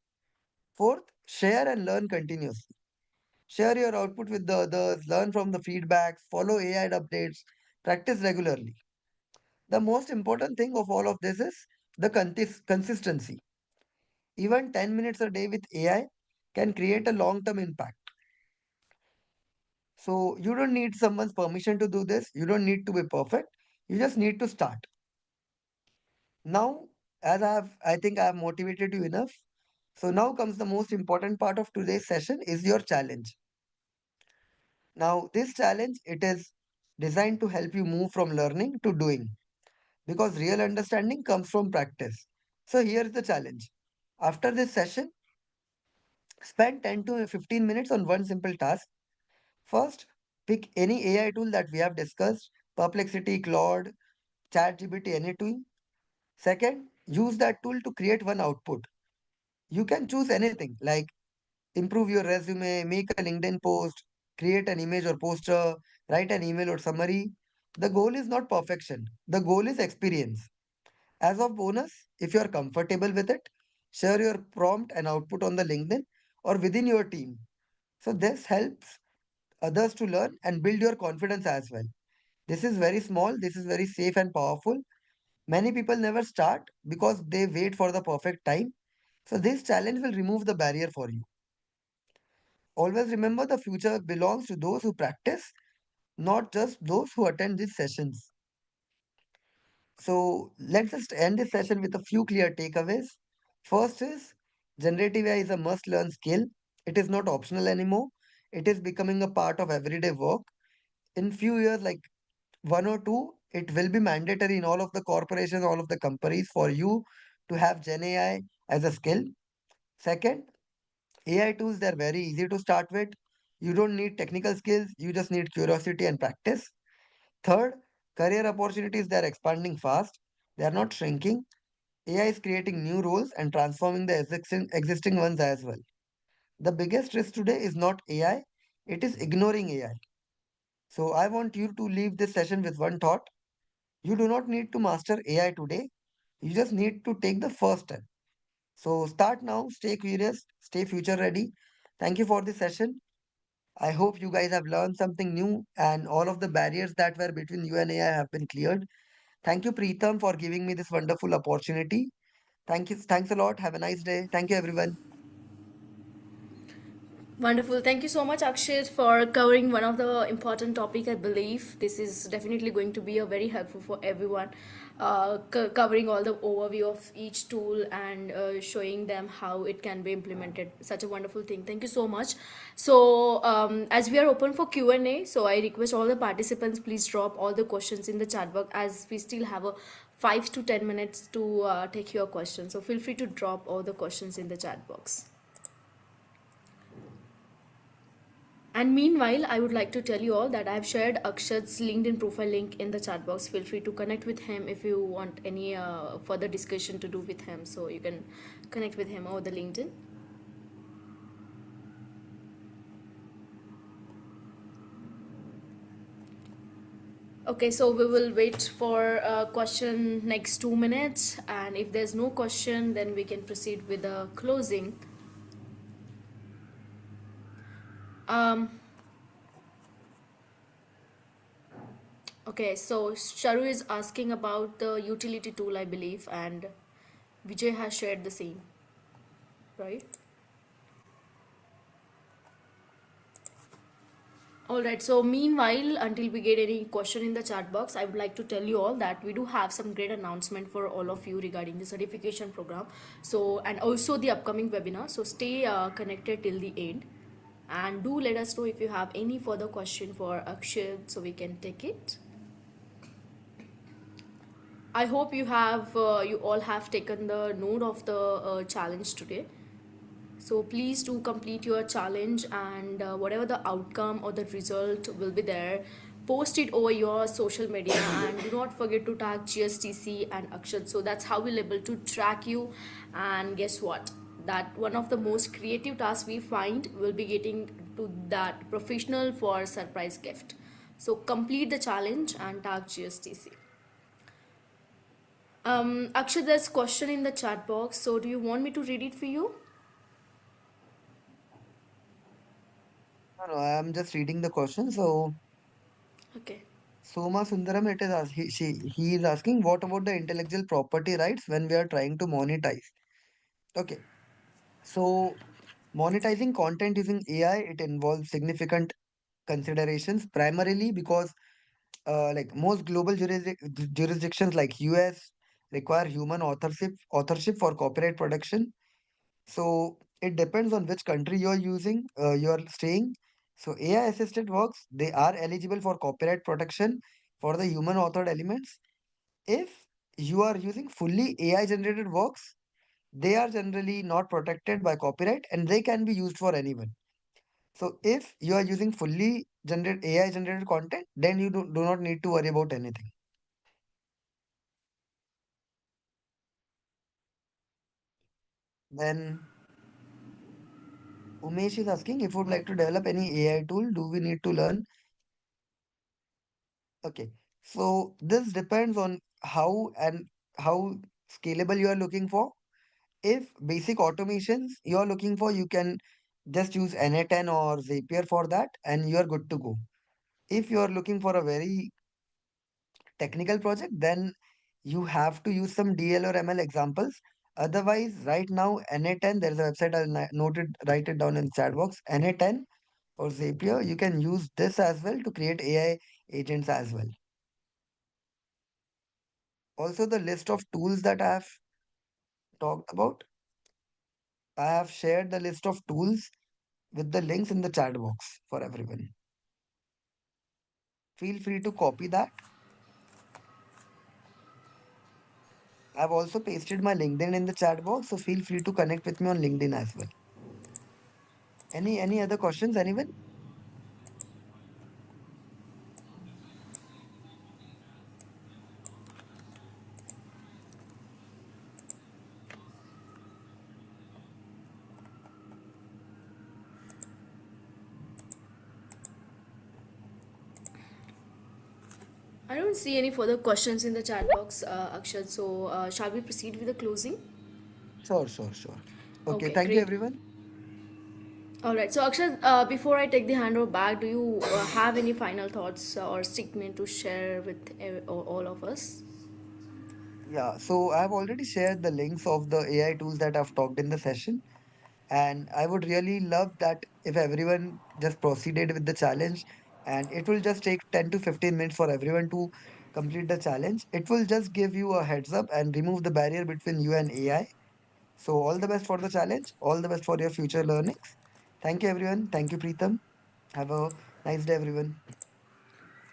Fourth, share and learn continuously. Share your output with the others, learn from the feedbacks, follow AI updates, practice regularly. The most important thing of all of this is the consistency. Even 10 minutes a day with AI can create a long-term impact. So you don't need someone's permission to do this. You don't need to be perfect. You just need to start. Now, I think I have motivated you enough. So now comes the most important part of today's session is your challenge. Now, this challenge, it is designed to help you move from learning to doing because real understanding comes from practice. So here's the challenge. After this session, spend 10 to 15 minutes on one simple task. First, pick any AI tool that we have discussed, Perplexity, Claude, ChatGPT, any tool. Second, use that tool to create one output. You can choose anything like improve your resume, make a LinkedIn post, create an image or poster, write an email or summary. The goal is not perfection. The goal is experience. As of bonus, if you are comfortable with it, share your prompt and output on the LinkedIn or within your team. So this helps others to learn and build your confidence as well. This is very small, this is very safe and powerful. Many people never start because they wait for the perfect time. So this challenge will remove the barrier for you. Always remember the future belongs to those who practice, not just those who attend these sessions. So let's just end this session with a few clear takeaways. First is generative AI is a must learn skill. It is not optional anymore. It is becoming a part of everyday work. In few years, like 1 or 2, it will be mandatory in all of the corporations, all of the companies for you to have Gen AI as a skill. Second, AI tools, they're very easy to start with. You don't need technical skills, you just need curiosity and practice. Third, career opportunities, they're expanding fast. They are not shrinking. AI is creating new roles and transforming the existing ones as well. The biggest risk today is not AI, it is ignoring AI. So I want you to leave this session with one thought. You do not need to master AI today. You just need to take the first step. So start now, stay curious, stay future ready. Thank you for this session. I hope you guys have learned something new and all of the barriers that were between you and AI have been cleared. Thank you, Preetham, for giving me this wonderful opportunity. Thank you. Thanks a lot. Have a nice day. Thank you, everyone. Wonderful. Thank you so much, Akshay, for covering one of the important topic. I believe this is definitely going to be a very helpful for everyone, covering all the overview of each tool and showing them how it can be implemented. Such a wonderful thing. Thank you so much. So, as we are open for Q&A, so I request all the participants please drop all the questions in the chat box as we still have a 5 to 10 minutes to take your questions. So feel free to drop all the questions in the chat box. And meanwhile, I would like to tell you all that I have shared Akshad's LinkedIn profile link in the chat box. Feel free to connect with him if you want any further discussion to do with him. So you can connect with him over the LinkedIn. Okay, so we will wait for a question next 2 minutes. And if there's no question, then we can proceed with the closing. Um, okay, so Sharu is asking about the utility tool, I believe, and Vijay has shared the same, right? All right. So meanwhile, until we get any question in the chat box, I would like to tell you all that we do have some great announcement for all of you regarding the certification program. So and also the upcoming webinar. So stay connected till the end, and do let us know if you have any further question for Akshay, so we can take it. I hope you all have taken the note of the challenge today. So please do complete your challenge, and whatever the outcome or the result will be there, post it over your social media and do not forget to tag GSDC and Akshat. So that's how we'll able to track you. And guess what? That one of the most creative tasks we find will be getting to that professional for surprise gift. So complete the challenge and tag GSDC. Akshat, there's question in the chat box. So do you want me to read it for you? No, I'm just reading the question. So Okay. Soma Sundaram, he is asking, what about the intellectual property rights when we are trying to monetize? Okay. So monetizing content using AI, it involves significant considerations, primarily because like most global jurisdictions like US require human authorship for copyright protection. So it depends on which country you're staying. So AI assisted works, they are eligible for copyright protection for the human authored elements. If you are using fully AI generated works, they are generally not protected by copyright and they can be used for anyone. So if you are using fully generated AI generated content, then you do not need to worry about anything. Then Umesh is asking if would like to develop any AI tool, do we need to learn? Okay. So this depends on how scalable you are looking for. If basic automations you are looking for, you can just use NA10 or Zapier for that and you are good to go. If you are looking for a very technical project, then you have to use some DL or ML examples. Otherwise, right now, NA10, there's a website, write it down in chat box. NA10 or Zapier, you can use this as well to create AI agents as well. Also, the list of tools that I have talked about, I have shared the list of tools with the links in the chat box for everyone. Feel free to copy that. I've also pasted my LinkedIn in the chat box, so feel free to connect with me on LinkedIn as well. Any other questions, anyone? I don't see any further questions in the chat box, Akshat. So, shall we proceed with the closing? Sure. Okay, Okay, thank you great. everyone. All right. So, Akshat, before I take the handover back, do you have any final thoughts or statement to share with all of us? Yeah, so I've already shared the links of the AI tools that I've talked in the session. And I would really love that if everyone just proceeded with the challenge, and it will just take 10 to 15 minutes for everyone to complete the challenge. It will just give you a heads up and remove the barrier between you and AI. So all the best for the challenge, all the best for your future learnings. Thank you everyone. Thank you Preetham. Have a nice day everyone.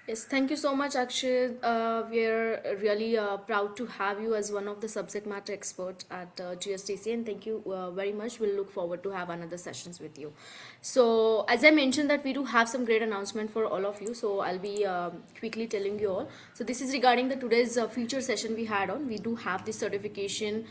Yes, thank you so much, Akshay. We're really proud to have you as one of the subject matter experts at GSDC, and thank you very much. We'll look forward to have another sessions with you. So, as I mentioned, that we do have some great announcement for all of you. So, I'll be quickly telling you all. So, this is regarding the today's feature session we had on. We do have the certification.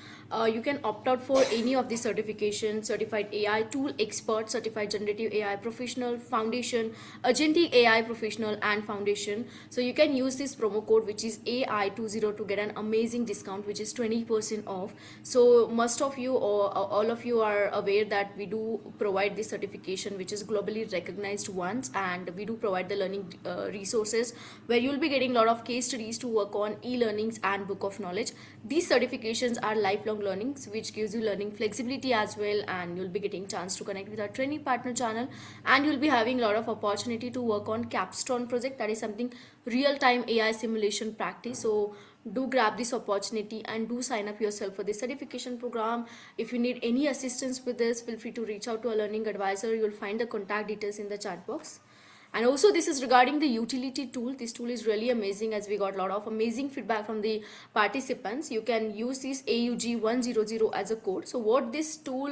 You can opt out for any of the certification: certified AI tool expert, certified generative AI professional, foundation, agentic AI professional, and foundation. So you can use this promo code, which is AI20, to get an amazing discount, which is 20% off. So most of you, or all of you, are aware that we do provide this certification, which is globally recognized once, and we do provide the learning resources where you'll be getting a lot of case studies to work on, e-learnings and book of knowledge. These certifications are lifelong learnings, which gives you learning flexibility as well, and you'll be getting chance to connect with our training partner channel, and you'll be having a lot of opportunity to work on capstone project, that is something real-time AI simulation practice. So do grab this opportunity and do sign up yourself for this certification program. If you need any assistance with this, feel free to reach out to a learning advisor. You'll find the contact details in the chat box. And also, this is regarding the utility tool. This tool is really amazing, as we got a lot of amazing feedback from the participants. You can use this AUG100 as a code. So what this tool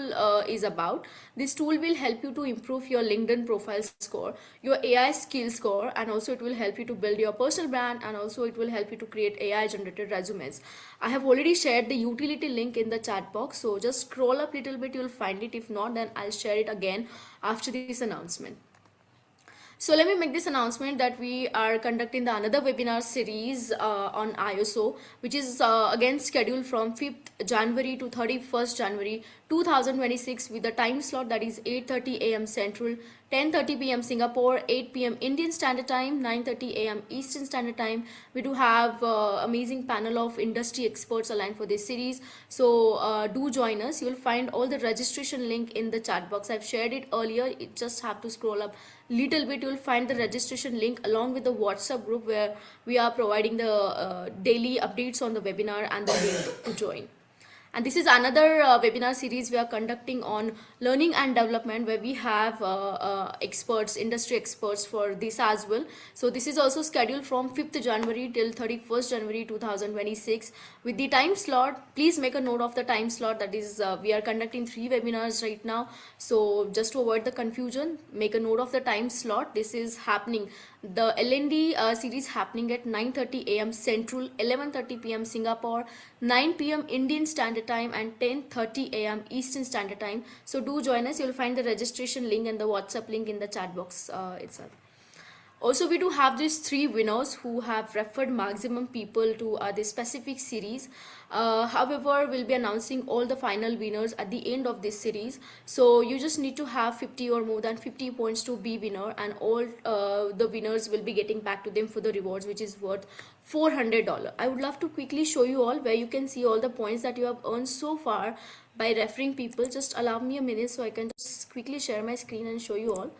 is about, this tool will help you to improve your LinkedIn profile score, your AI skill score, and also it will help you to build your personal brand, and also it will help you to create AI generated resumes. I have already shared the utility link in the chat box, so just scroll up a little bit, you'll find it. If not, then I'll share it again after this announcement. So let me make this announcement that we are conducting the another webinar series on ISO, which is again scheduled from 5th January to 31st January 2026, with the time slot that is 8:30 a.m. Central, 10:30 p.m. Singapore, 8 p.m. Indian Standard Time, 9:30 a.m. Eastern Standard Time. We do have amazing panel of industry experts aligned for this series. So do join us. You will find all the registration link in the chat box. I've shared it earlier. You just have to scroll up little bit. You'll find the registration link along with the WhatsApp group where we are providing the daily updates on the webinar and the link to join. And this is another webinar series we are conducting on learning and development, where we have experts, industry experts for this as well. So this is also scheduled from 5th January till 31st January 2026 with the time slot. Please make a note of the time slot. That is, we are conducting 3 webinars right now. So just to avoid the confusion, make a note of the time slot. This is happening, the LND series happening at 9:30 a.m. Central, 11:30 p.m. Singapore, 9 p.m. Indian Standard Time, and 10:30 a.m. Eastern Standard Time. So do join us. You'll find the registration link and the WhatsApp link in the chat box itself. Also, we do have these 3 winners who have referred maximum people to this specific series. However, we'll be announcing all the final winners at the end of this series. So you just need to have 50 or more than 50 points to be winner, and all the winners will be getting back to them for the rewards, which is worth $400. I would love to quickly show you all where you can see all the points that you have earned so far by referring people. Just allow me a minute so I can just quickly share my screen and show you all.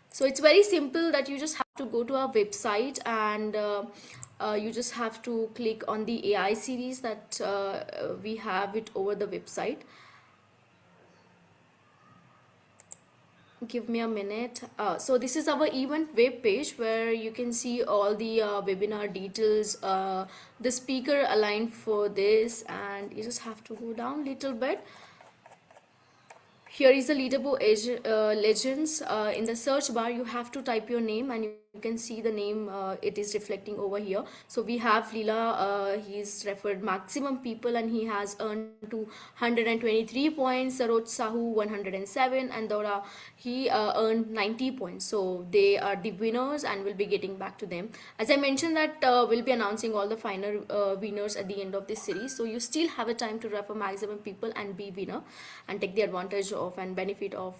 So it's very simple, that you just have to go to our website, and You just have to click on the AI series that we have it over the website. Give me a minute. So this is our event web page where you can see all the webinar details, the speaker aligned for this, and you just have to go down a little bit. Here is the leaderboard legends. In the search bar, you have to type your name and you can see the name, it is reflecting over here. So we have Leela, he's referred maximum people and he has earned 223 points. Saroj Sahu 107 and Dora, he earned 90 points. So they are the winners and we'll be getting back to them. As I mentioned that we'll be announcing all the final winners at the end of this series. So you still have a time to refer maximum people and be winner and take the advantage of and benefit of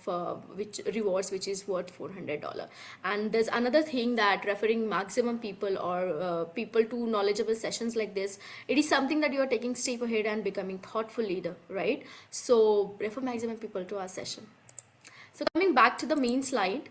which rewards which is worth $400. And there's another thing that referring maximum people or people to knowledgeable sessions like this, it is something that you are taking step ahead and becoming thoughtful leader, right? So refer maximum people to our session. So coming back to the main slide,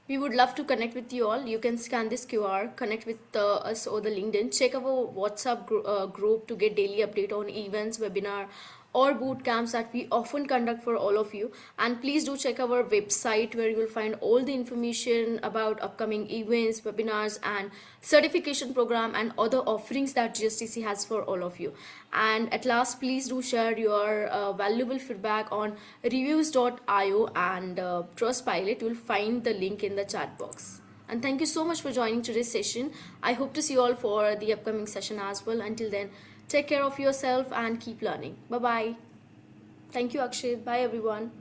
we would love to connect with you all. You can scan this QR, connect with us or the LinkedIn, check our WhatsApp group to get daily update on events, webinar, or boot camps that we often conduct for all of you. And please do check our website where you will find all the information about upcoming events, webinars, and certification program and other offerings that GSDC has for all of you. And at last, please do share your valuable feedback on reviews.io and Trustpilot. You'll find the link in the chat box. And thank you so much for joining today's session. I hope to see you all for the upcoming session as well. Until then, take care of yourself and keep learning. Bye bye. Thank you, Akshay. Bye, everyone.